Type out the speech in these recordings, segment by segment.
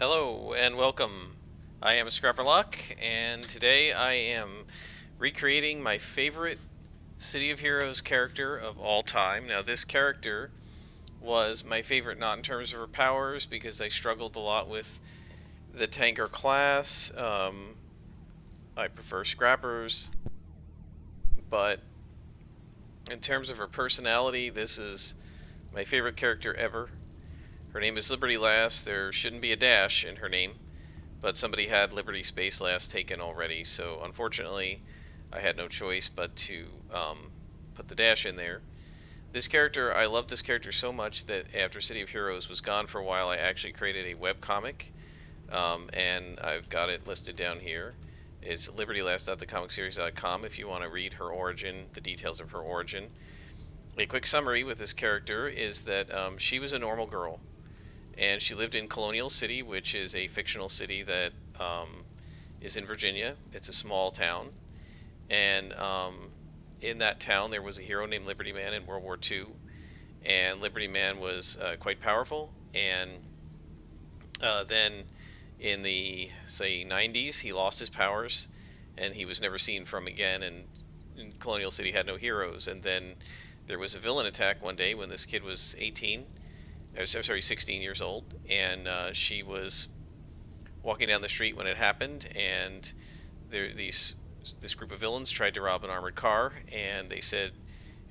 Hello and welcome. I am Scrapperlock, and today I am recreating my favorite City of Heroes character of all time. Now, this character was my favorite not in terms of her powers, because I struggled a lot with the tanker class. I prefer Scrappers, but in terms of her personality, this is my favorite character ever. Her name is Liberty Lass. There shouldn't be a dash in her name, but somebody had Liberty Space Lass taken already, so unfortunately I had no choice but to put the dash in there. This character, I love this character so much that after City of Heroes was gone for a while, I actually created a webcomic, and I've got it listed down here. It's libertylass.thecomicseries.com if you want to read her origin, the details of her origin. A quick summary with this character is that she was a normal girl, and she lived in Colonial City, which is a fictional city that is in Virginia. It's a small town, and in that town there was a hero named Liberty Man in World War II, and Liberty Man was quite powerful, and then in the, say, 90s, he lost his powers, and he was never seen from again, and Colonial City had no heroes. And then there was a villain attack one day when this kid was 16 years old, and she was walking down the street when it happened, and this group of villains tried to rob an armored car, and they said,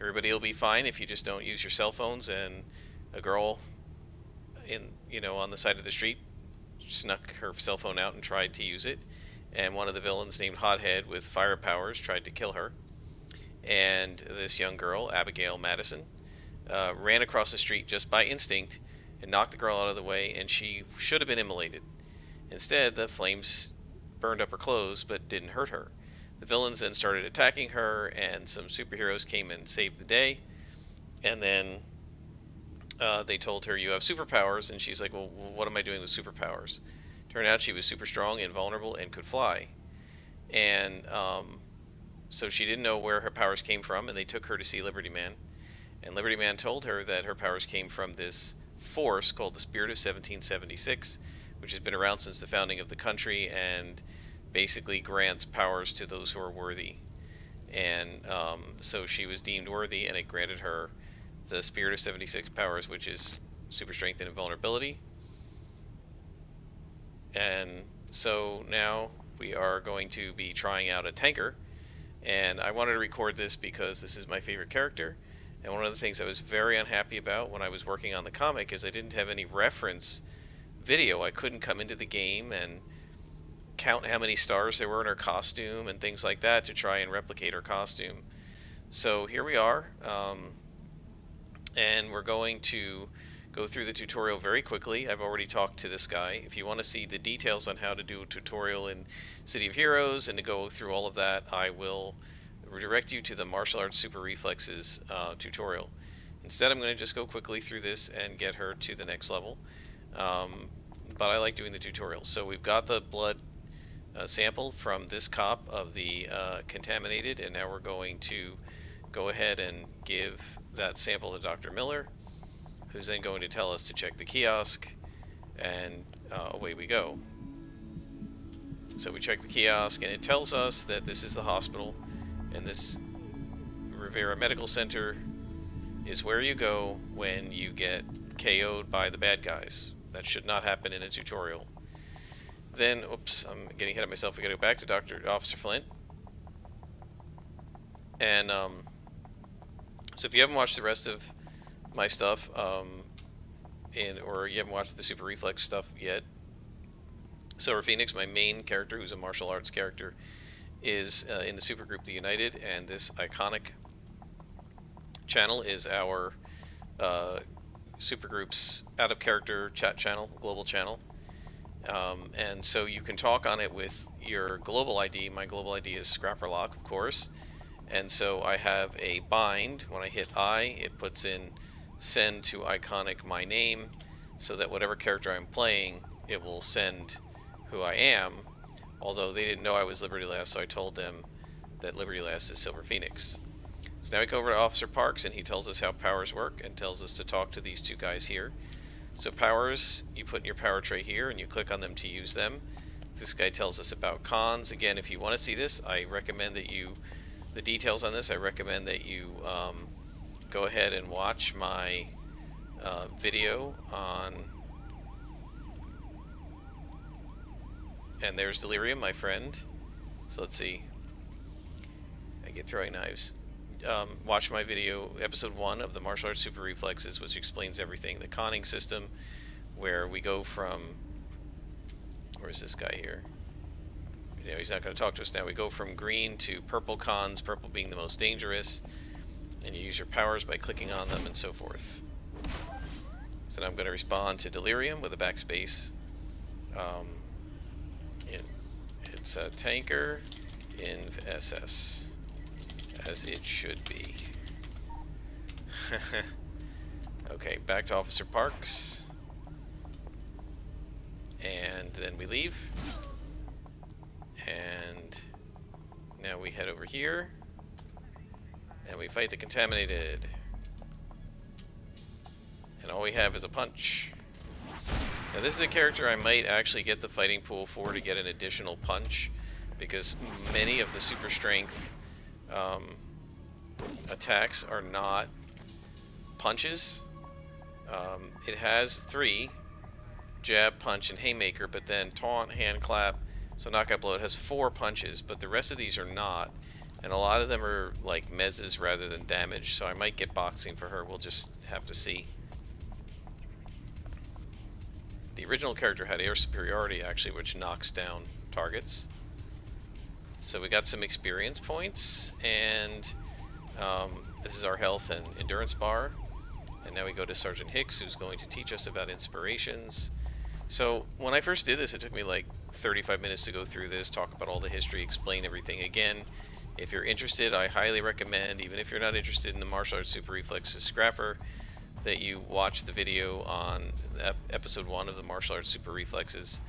everybody will be fine if you just don't use your cell phones. And a girl on the side of the street snuck her cell phone out and tried to use it, and one of the villains named Hothead with fire powers tried to kill her. And this young girl, Abigail Madison, ran across the street just by instinct and knocked the girl out of the way, and she should have been immolated. Instead, the flames burned up her clothes but didn't hurt her. The villains then started attacking her, and some superheroes came and saved the day. And then they told her, you have superpowers, and she's like, well, what am I doing with superpowers? Turned out she was super strong, invulnerable, and could fly. And so she didn't know where her powers came from, and they took her to see Liberty Man. And Liberty Man told her that her powers came from this force called the Spirit of 1776, which has been around since the founding of the country, and basically grants powers to those who are worthy. And so she was deemed worthy, and it granted her the Spirit of 76 powers, which is super strength and invulnerability. And so now we are going to be trying out a tanker, and I wanted to record this because this is my favorite character. And one of the things I was very unhappy about when I was working on the comic is I didn't have any reference video. I couldn't come into the game and count how many stars there were in her costume and things like that to try and replicate her costume. So here we are, and we're going to go through the tutorial very quickly. I've already talked to this guy. If you want to see the details on how to do a tutorial in City of Heroes and to go through all of that, I will redirect you to the Martial Arts Super Reflexes tutorial. Instead, I'm going to just go quickly through this and get her to the next level. But I like doing the tutorial. So we've got the blood sample from this cop of the contaminated, and now we're going to go ahead and give that sample to Dr. Miller, who's then going to tell us to check the kiosk, and away we go. So we check the kiosk, and it tells us that this is the hospital, and this Rivera Medical Center is where you go when you get KO'd by the bad guys. That should not happen in a tutorial. Then, oops, I'm getting ahead of myself. We gotta go back to Officer Flint. And so if you haven't watched the rest of my stuff, or you haven't watched the Super Reflex stuff yet, Silver Phoenix, my main character, who's a martial arts character, is in the supergroup The United, and this iconic channel is our supergroup's out-of-character chat channel, global channel. And so you can talk on it with your global ID. My global ID is Scrapperlock, of course. And so I have a bind. When I hit I, it puts in send to iconic my name, so that whatever character I'm playing, it will send who I am. Although they didn't know I was Liberty Lass, so I told them that Liberty Lass is Silver Phoenix. So now we go over to Officer Parks, and he tells us how powers work and tells us to talk to these two guys here. So powers, you put in your power tray here and you click on them to use them. This guy tells us about cons. Again, if you want to see this, I recommend that you, the details on this, I recommend that you go ahead and watch my video on, and there's Delirium, my friend. So let's see. I get throwing knives. Watch my video, episode 1 of the Martial Arts Super Reflexes, which explains everything. The conning system, where we go from, where's this guy here? You know, he's not going to talk to us now. We go from green to purple cons, purple being the most dangerous, and you use your powers by clicking on them and so forth. So now I'm going to respond to Delirium with a backspace. It's a tanker in SS, as it should be. Okay, back to Officer Parks. And then we leave. And now we head over here. And we fight the Contaminated. And all we have is a punch. Now this is a character I might actually get the fighting pool for to get an additional punch, because many of the super strength attacks are not punches. It has 3, jab, punch, and haymaker, but then taunt, hand clap, so knockout blow, it has 4 punches, but the rest of these are not, and a lot of them are like mezzes rather than damage, so I might get boxing for her. We'll just have to see. The original character had air superiority, actually, which knocks down targets. So we got some experience points, and this is our health and endurance bar. And now we go to Sergeant Hicks, who's going to teach us about inspirations. So when I first did this, it took me like 35 minutes to go through this, talk about all the history, explain everything. Again, if you're interested, I highly recommend, even if you're not interested in the Martial Arts Super Reflexes Scrapper, that you watch the video on episode 1 of the Martial Arts Super Reflexes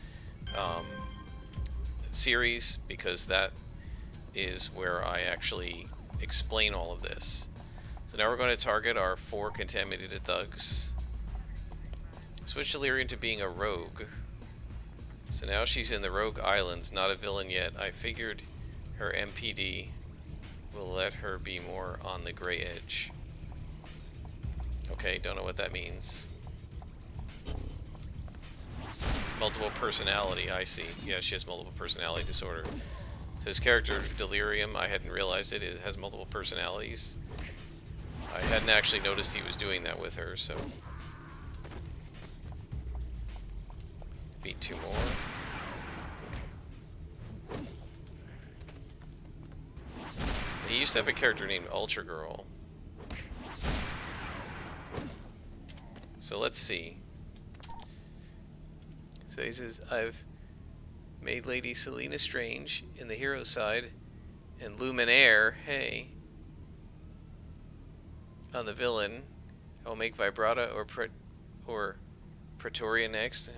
series, because that is where I actually explain all of this. So now we're going to target our 4 contaminated thugs. Switch Delirium to being a rogue. So now she's in the Rogue Islands, not a villain yet. I figured her MPD will let her be more on the gray edge. Okay, don't know what that means. Multiple personality, I see. Yeah, she has multiple personality disorder. So his character, Delirium, I hadn't realized it has multiple personalities. I hadn't actually noticed he was doing that with her, so... Beat 2 more. He used to have a character named Ultra Girl. So let's see. So he says, I've made Lady Selena Strange in the hero side, and Luminaire, hey, on the villain. I'll make Vibrata or Pretoria next.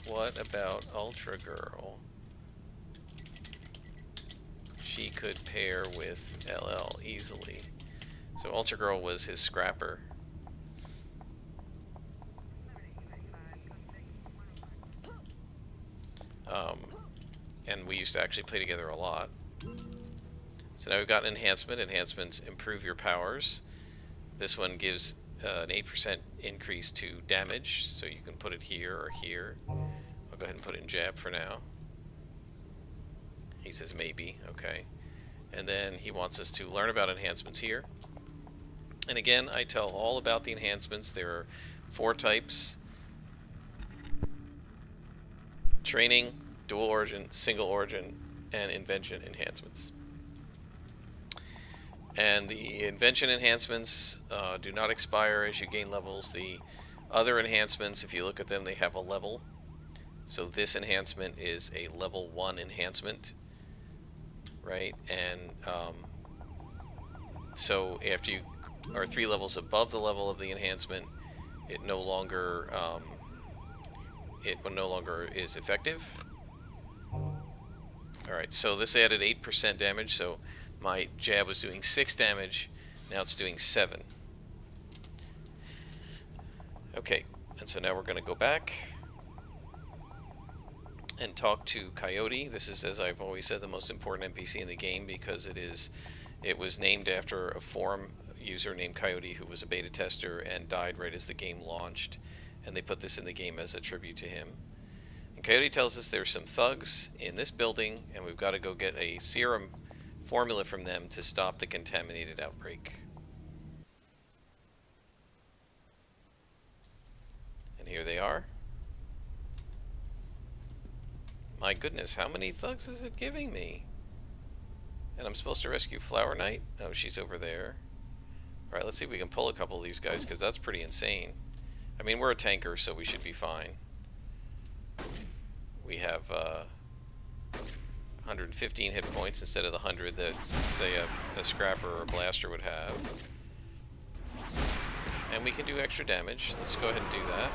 What about Ultra Girl? She could pair with LL easily. So Ultra Girl was his scrapper. And we used to actually play together a lot. So now we've got an enhancement. Enhancements improve your powers. This one gives an 8% increase to damage, so you can put it here or here. I'll go ahead and put it in jab for now. He says maybe, okay. And then he wants us to learn about enhancements here. And again, I tell all about the enhancements. There are 4 types. Training, dual origin, single origin, and invention enhancements. And the invention enhancements do not expire as you gain levels. The other enhancements, if you look at them, they have a level. So this enhancement is a level 1 enhancement, right? And so after you are 3 levels above the level of the enhancement, it no longer is effective. Alright, so this added 8% damage, so my jab was doing 6 damage, now it's doing 7. Okay, And so now we're going to go back and talk to Coyote. This is, as I've always said, the most important NPC in the game because it was named after a forum user named Coyote who was a beta tester and died right as the game launched, and they put this in the game as a tribute to him. And Coyote tells us there's some thugs in this building and we've got to go get a serum formula from them to stop the contaminated outbreak. And here they are. My goodness, how many thugs is it giving me? And I'm supposed to rescue Flower Knight? Oh, she's over there. Alright, let's see if we can pull a couple of these guys, because that's pretty insane. I mean, we're a tanker, so we should be fine. We have 115 hit points instead of the 100 that, say, a Scrapper or a Blaster would have. And we can do extra damage. Let's go ahead and do that.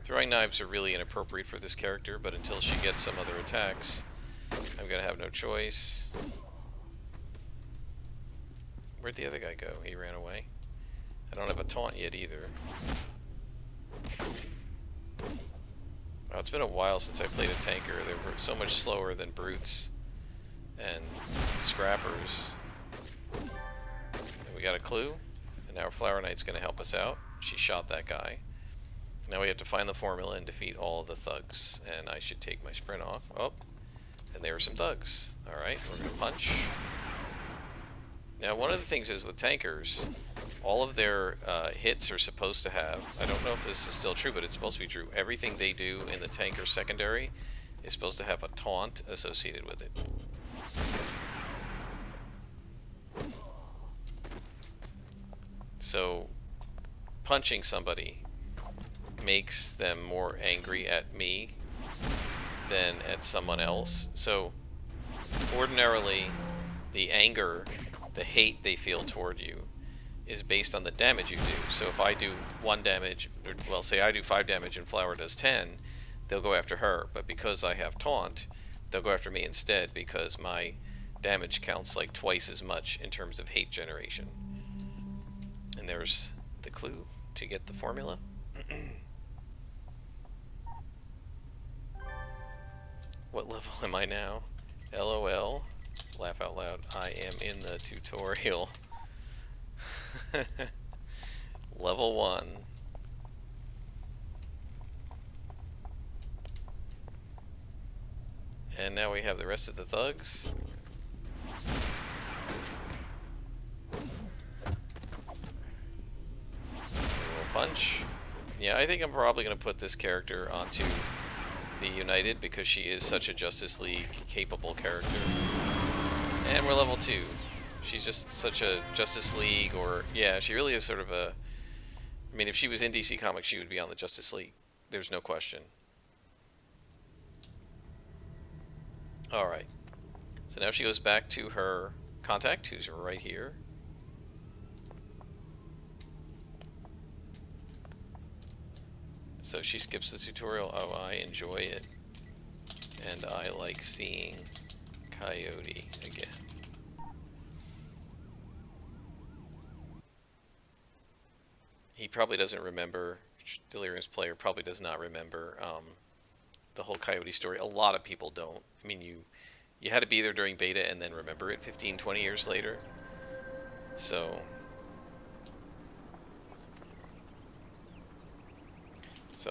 Throwing knives are really inappropriate for this character, but until she gets some other attacks, I'm gonna have no choice. Where'd the other guy go? He ran away. I don't have a taunt yet either. Wow, it's been a while since I played a tanker. They were so much slower than brutes and scrappers. And we got a clue, and now Flower Knight's gonna help us out. She shot that guy. Now we have to find the formula and defeat all of the thugs. And I should take my sprint off. Oh, and there are some thugs. Alright, we're going to punch. Now one of the things is with tankers, all of their hits are supposed to have, I don't know if this is still true, but it's supposed to be true, everything they do in the tanker secondary is supposed to have a taunt associated with it. So, punching somebody makes them more angry at me than at someone else. So ordinarily the anger, the hate they feel toward you is based on the damage you do. So if I do 1 damage, or, well, say I do 5 damage and Flower does 10, they'll go after her. But because I have taunt, they'll go after me instead because my damage counts like twice as much in terms of hate generation. And there's the clue to get the formula. What level am I now? LOL. Laugh out loud. I am in the tutorial. Level 1. And now we have the rest of the thugs. Punch. Yeah, I think I'm probably going to put this character onto the United because she is such a Justice League capable character. And we're level 2. She's just such a Justice League, or yeah, she really is sort of a, I mean, if she was in DC Comics, she would be on the Justice League. There's no question. Alright. So now she goes back to her contact, who's right here. So she skips the tutorial. Oh, I enjoy it. And I like seeing Coyote again. He probably doesn't remember, Delirium's player probably does not remember the whole Coyote story. A lot of people don't. I mean, you had to be there during beta and then remember it 15, 20 years later. So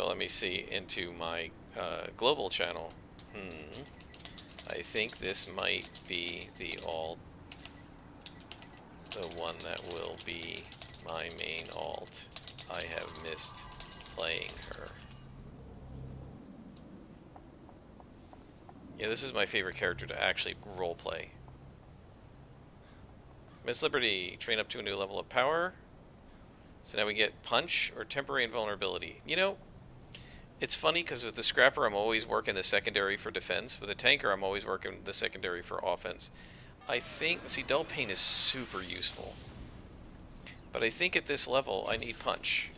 let me see into my global channel. I think this might be the one that will be my main alt. I have missed playing her. Yeah, this is my favorite character to actually roleplay. Miss Liberty, train up to a new level of power. So now we get punch or temporary invulnerability. You know, it's funny because with the Scrapper I'm always working the secondary for defense. With the tanker I'm always working the secondary for offense. I think, see, Dull Pain is super useful. But I think at this level I need punch.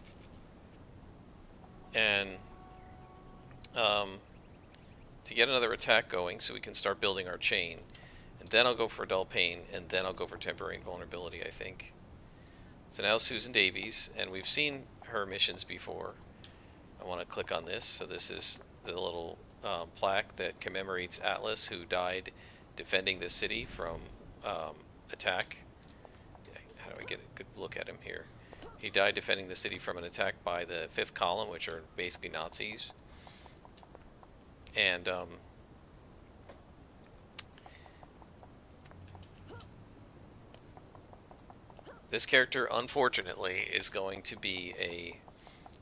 And to get another attack going so we can start building our chain. And then I'll go for Dull Pain, and then I'll go for temporary invulnerability, I think. So now Susan Davies, and we've seen her missions before. I want to click on this. So this is the little plaque that commemorates Atlas, who died defending the city from attack. How do I get a good look at him here? He died defending the city from an attack by the Fifth Column, which are basically Nazis. And this character, unfortunately, is going to be a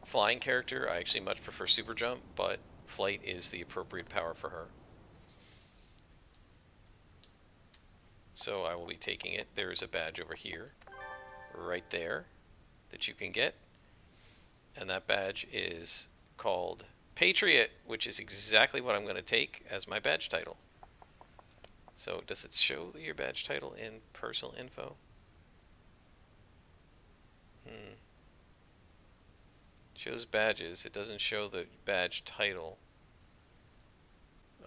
flying character. I actually much prefer super jump, but flight is the appropriate power for her. So I will be taking it. There's a badge over here, right there, that you can get. And that badge is called Patriot, which is exactly what I'm going to take as my badge title. So does it show your badge title in personal info? Shows badges. It doesn't show the badge title.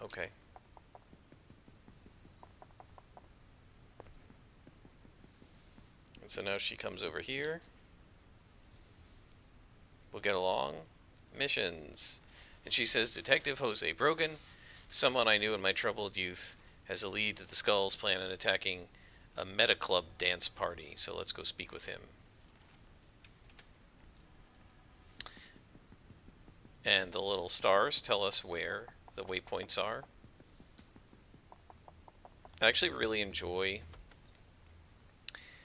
Okay. And so now she comes over here. We'll get along. Missions. And she says, Detective Jose Brogan, someone I knew in my troubled youth, has a lead that the Skulls plan on attacking a Meta Club dance party. So let's go speak with him. And the little stars tell us where the waypoints are. I actually really enjoy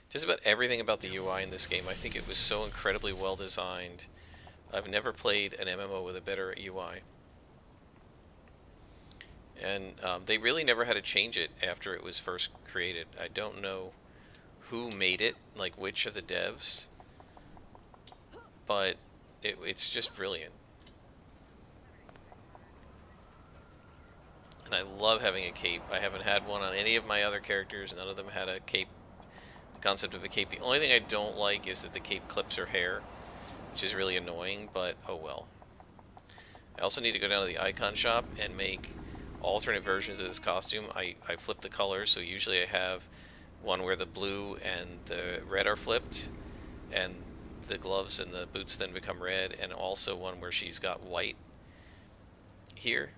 just about everything about the UI in this game. I think it was so incredibly well designed. I've never played an MMO with a better UI. And they really never had to change it after it was first created. I don't know who made it, like which of the devs, but it's just brilliant. And I love having a cape. I haven't had one on any of my other characters. None of them had a cape. The concept of a cape. The only thing I don't like is that the cape clips her hair, which is really annoying, but oh well. I also need to go down to the icon shop and make alternate versions of this costume. I flip the colors, so usually I have one where the blue and the red are flipped, and the gloves and the boots then become red, and also one where she's got white here.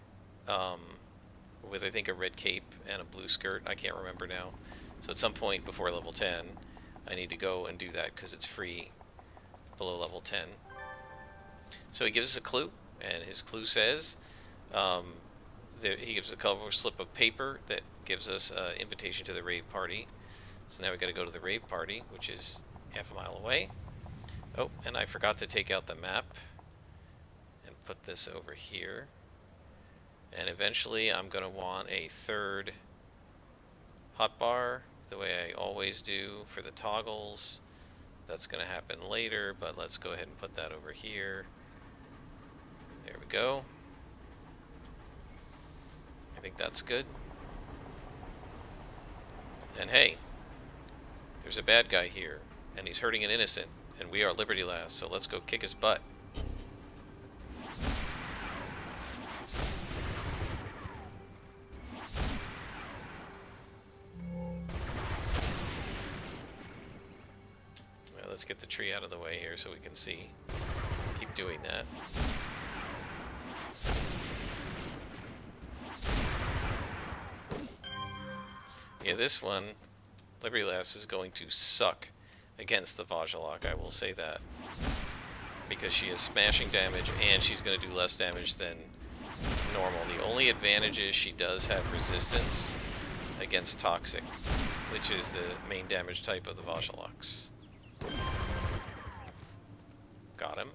With I think a red cape and a blue skirt. I can't remember now. So at some point before level 10, I need to go and do that because it's free below level 10. So he gives us a clue, and his clue says he gives a cover slip of paper that gives us an invitation to the rave party. So now we got to go to the rave party, which is half a mile away. Oh, and I forgot to take out the map and put this over here. And eventually I'm going to want a third hotbar, the way I always do for the toggles. That's going to happen later, but let's go ahead and put that over here. There we go. I think that's good. And hey, there's a bad guy here, and he's hurting an innocent, and we are Liberty Lass, so let's go kick his butt. Let's get the tree out of the way here so we can see. Keep doing that. Yeah, this one, Liberty Lass, is going to suck against the Vajjalak, I will say that. Because she is smashing damage, and she's going to do less damage than normal. The only advantage is she does have resistance against Toxic, which is the main damage type of the Vajjalaks. Got him.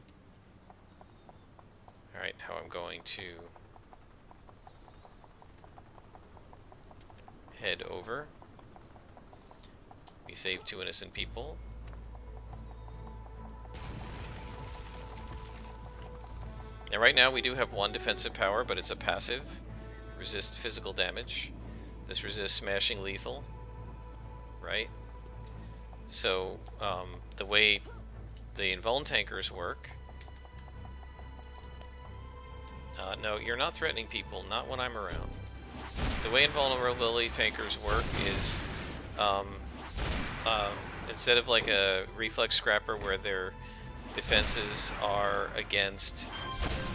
Alright, now I'm going to head over. We saved 2 innocent people. And right now we do have 1 defensive power, but it's a passive. Resist physical damage. This resists smashing lethal. Right? So, the way the invuln tankers work... no, you're not threatening people, not when I'm around. The way invulnerability tankers work is, instead of like a reflex scrapper where their defenses are against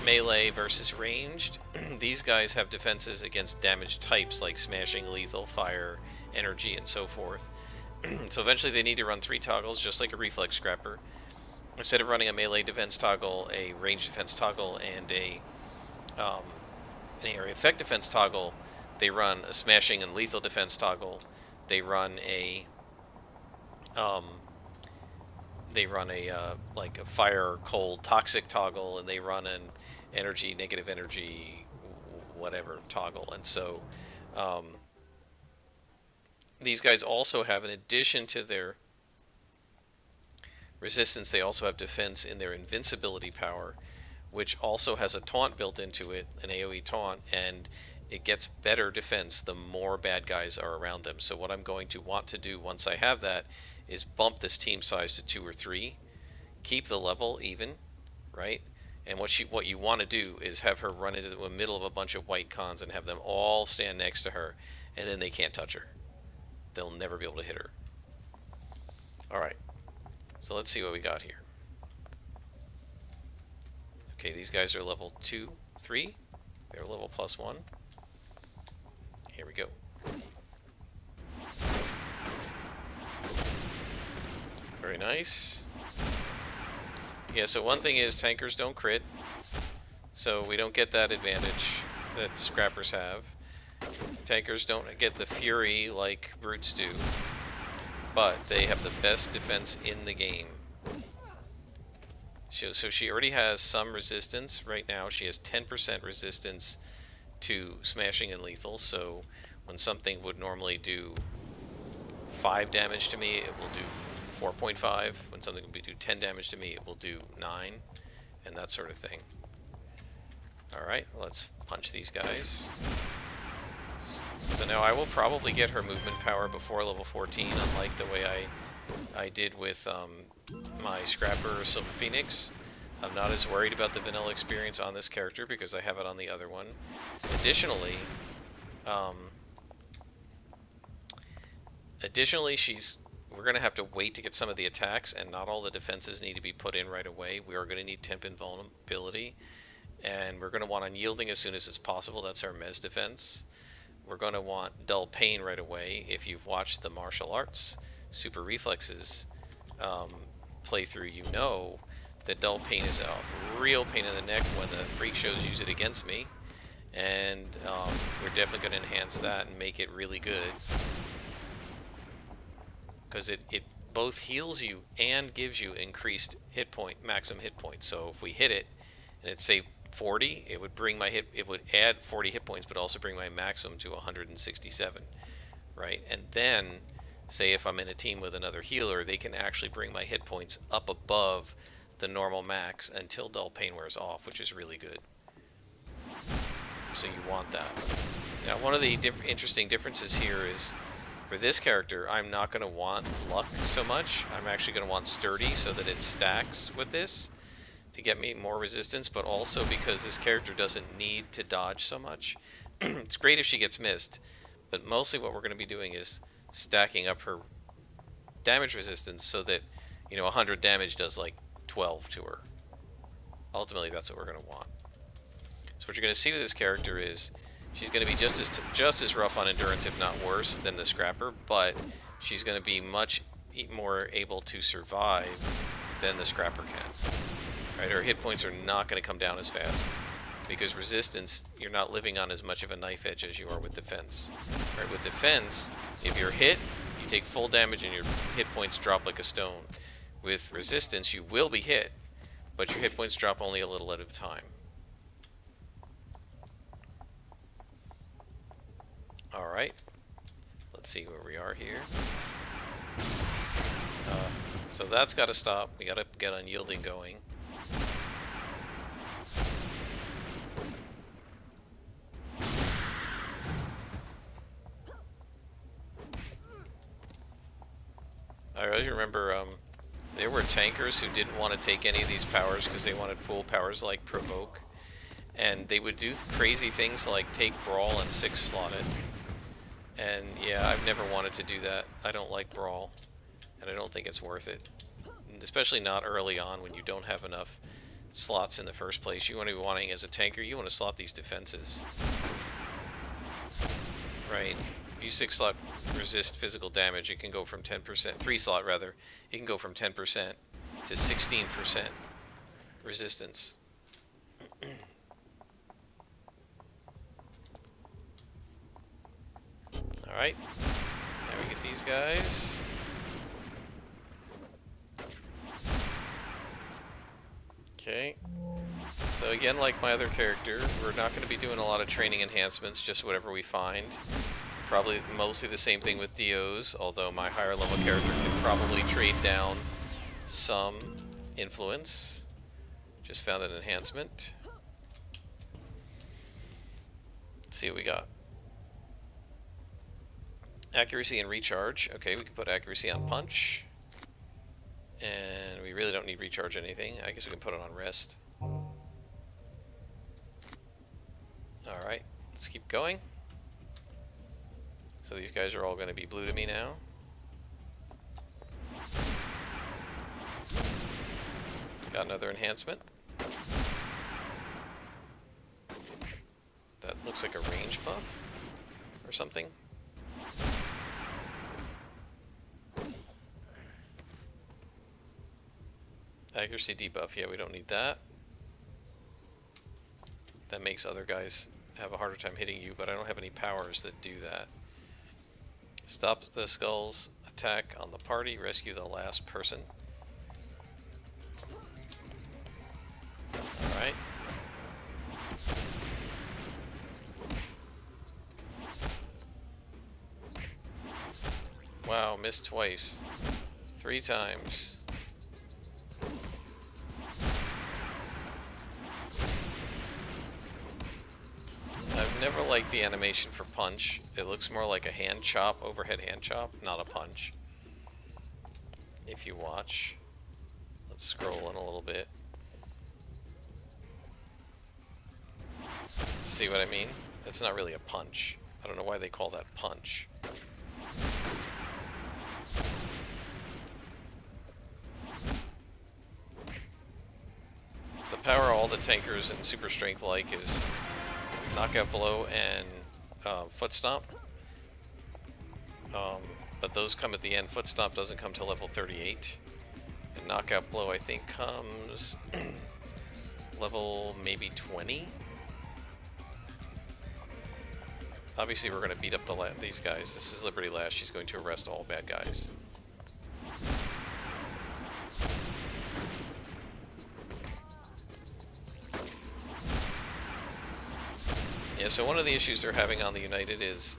melee versus ranged, these guys have defenses against damage types like smashing, lethal, fire, energy, and so forth. So eventually they need to run 3 toggles, just like a reflex scrapper. Instead of running a melee defense toggle, a range defense toggle, and an area effect defense toggle, they run a smashing and lethal defense toggle. They run a like a fire, cold, toxic toggle, and they run an energy, negative energy, whatever toggle. And so these guys also have, in addition to their resistance, they also have defense in their invincibility power, which also has a taunt built into it, an AoE taunt, and it gets better defense the more bad guys are around them. So what I'm going to want to do once I have that is bump this team size to 2 or 3, keep the level even, right? And what you want to do is have her run into the middle of a bunch of white cons and have them all stand next to her, and then they can't touch her. They'll never be able to hit her. Alright, so let's see what we got here. Okay, these guys are level 2, 3. They're level +1. Here we go. Very nice. Yeah, so one thing is tankers don't crit, so we don't get that advantage that scrappers have. Tankers don't get the fury like brutes do, but they have the best defense in the game. So she already has some resistance right now. She has 10% resistance to smashing and lethal, so when something would normally do 5 damage to me, it will do 4.5. When something will do 10 damage to me, it will do 9, and that sort of thing. Alright, let's punch these guys. So now I will probably get her movement power before level 14, unlike the way I did with my Scrapper Silver Phoenix. I'm not as worried about the vanilla experience on this character because I have it on the other one. Additionally, we're going to have to wait to get some of the attacks, and not all the defenses need to be put in right away. We are going to need temp invulnerability, and we're going to want unyielding as soon as it's possible. That's our Mez defense. We're going to want dull pain right away. If you've watched the martial arts super reflexes playthrough, you know that dull pain is a real pain in the neck when the freak shows use it against me, and we're definitely going to enhance that and make it really good, because it both heals you and gives you increased hit point, maximum hit points. So if we hit it and it's say 40, it would add 40 hit points, but also bring my maximum to 167, right? And then say if I'm in a team with another healer, they can actually bring my hit points up above the normal max until dull pain wears off, which is really good. So you want that. Now, one of the interesting differences here is, for this character, I'm not going to want luck so much. I'm actually going to want sturdy so that it stacks with this to get me more resistance, but also because this character doesn't need to dodge so much. It's great if she gets missed, but mostly what we're going to be doing is stacking up her damage resistance so that, 100 damage does like 12 to her. Ultimately, that's what we're going to want. So what you're going to see with this character is she's going to be just as rough on endurance, if not worse, than the Scrapper, but she's going to be much more able to survive than the Scrapper can. Right? Her hit points are not going to come down as fast, because resistance, you're not living on as much of a knife edge as you are with defense. Right? With defense, if you're hit, you take full damage and your hit points drop like a stone. With resistance, you will be hit, but your hit points drop only a little at a time. Alright, let's see where we are here. So that's got to stop. We got to get unyielding going. I always remember there were tankers who didn't want to take any of these powers because they wanted pool powers like Provoke. And they would do crazy things like take Brawl and 6-slot it. And yeah, I've never wanted to do that. I don't like Brawl. and I don't think it's worth it. And especially not early on when you don't have enough slots in the first place. You want to be wanting, as a tanker, you want to slot these defenses. Right. If you 6-slot resist physical damage, it can go from 10%, 3-slot rather, it can go from 10% to 16% resistance. Alright, now we get these guys. Okay, so again, like my other character, we're not going to be doing a lot of training enhancements, just whatever we find. Probably mostly the same thing with DOs, although my higher level character can probably trade down some influence. Just found an enhancement. Let's see what we got. Accuracy and recharge. Okay, we can put accuracy on punch. And we really don't need recharge anything. I guess we can put it on rest. Alright, let's keep going. So these guys are all going to be blue to me now. Got another enhancement. That looks like a range buff or something. Accuracy debuff, yeah, we don't need that. That makes other guys have a harder time hitting you, but I don't have any powers that do that. Stop the skull's attack on the party, rescue the last person. Alright. Wow, missed twice. 3 times. I've never liked the animation for punch. It looks more like a hand chop, overhead hand chop, not a punch. If you watch. Let's scroll in a little bit. See what I mean? It's not really a punch. I don't know why they call that punch. The power all the tankers and super strength like is knockout blow and foot stomp. But those come at the end. Foot stomp doesn't come to level 38. And knockout blow I think comes level maybe 20. Obviously we're going to beat up these guys. This is Liberty Lass. She's going to arrest all bad guys. Yeah, so one of the issues they're having on the United is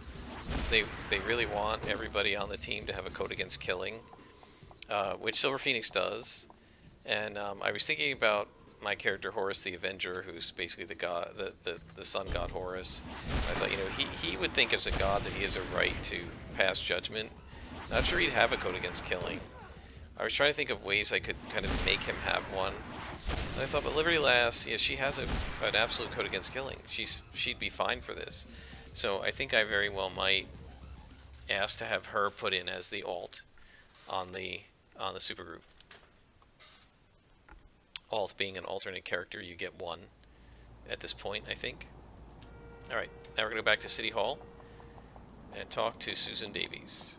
they really want everybody on the team to have a code against killing, which Silver Phoenix does. And I was thinking about my character Horus the Avenger, who's basically the god, the sun god Horus. I thought, you know, he would think as a god that he has a right to pass judgment. Not sure he'd have a code against killing. I was trying to think of ways I could kind of make him have one. And I thought, but Liberty Lass, yeah, she has an absolute code against killing. She'd be fine for this. So I think I very well might ask to have her put in as the alt on the supergroup. Alt being an alternate character, you get one at this point, I think. Alright, now we're going to go back to City Hall and talk to Susan Davies.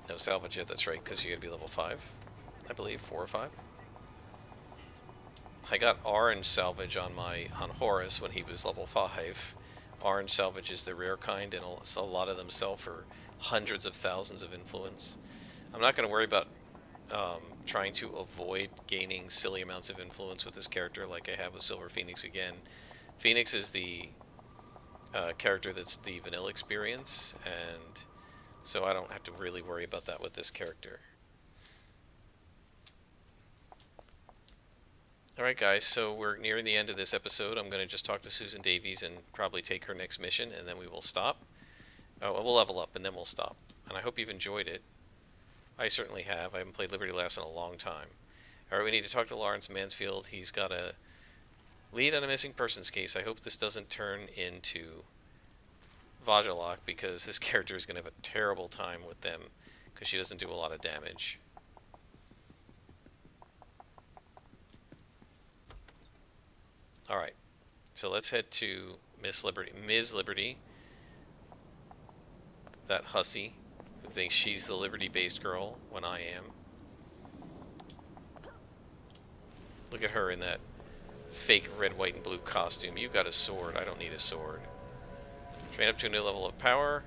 No salvage yet, that's right, because you gotta be level 5. I believe, 4 or 5. I got orange salvage on Horus when he was level 5. Orange salvage is the rare kind, and a lot of them sell for hundreds of thousands of influence. I'm not going to worry about trying to avoid gaining silly amounts of influence with this character like I have with Silver Phoenix again. Phoenix is the character that's the vanilla experience, and so I don't have to really worry about that with this character. Alright guys, so we're nearing the end of this episode. I'm going to just talk to Susan Davies and probably take her next mission, and then we will stop. Oh, we'll level up, and then we'll stop. And I hope you've enjoyed it. I certainly have. I haven't played Liberty Lass in a long time. Alright, we need to talk to Lawrence Mansfield. He's got a Lead on a missing persons case. I hope this doesn't turn into Vajjalok, because this character is going to have a terrible time with them, because she doesn't do a lot of damage. Alright, so let's head to Ms. Liberty, that hussy who thinks she's the Liberty-based girl when I am. Look at her in that fake red, white, and blue costume. You got a sword. I don't need a sword. Train up to a new level of power.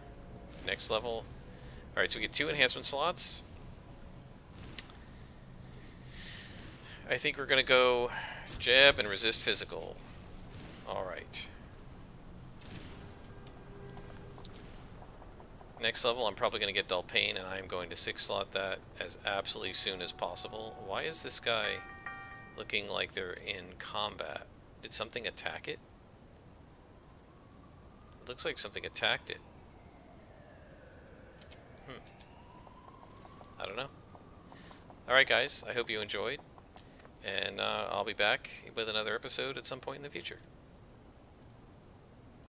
Next level. Alright, so we get 2 enhancement slots. I think we're going to go jab and resist physical. Alright. Next level, I'm probably going to get Dull Pain, and I'm going to 6-slot that as absolutely soon as possible. Why is this guy looking like they're in combat? Did something attack it? It looks like something attacked it. I don't know. Alright guys, I hope you enjoyed, and I'll be back with another episode at some point in the future.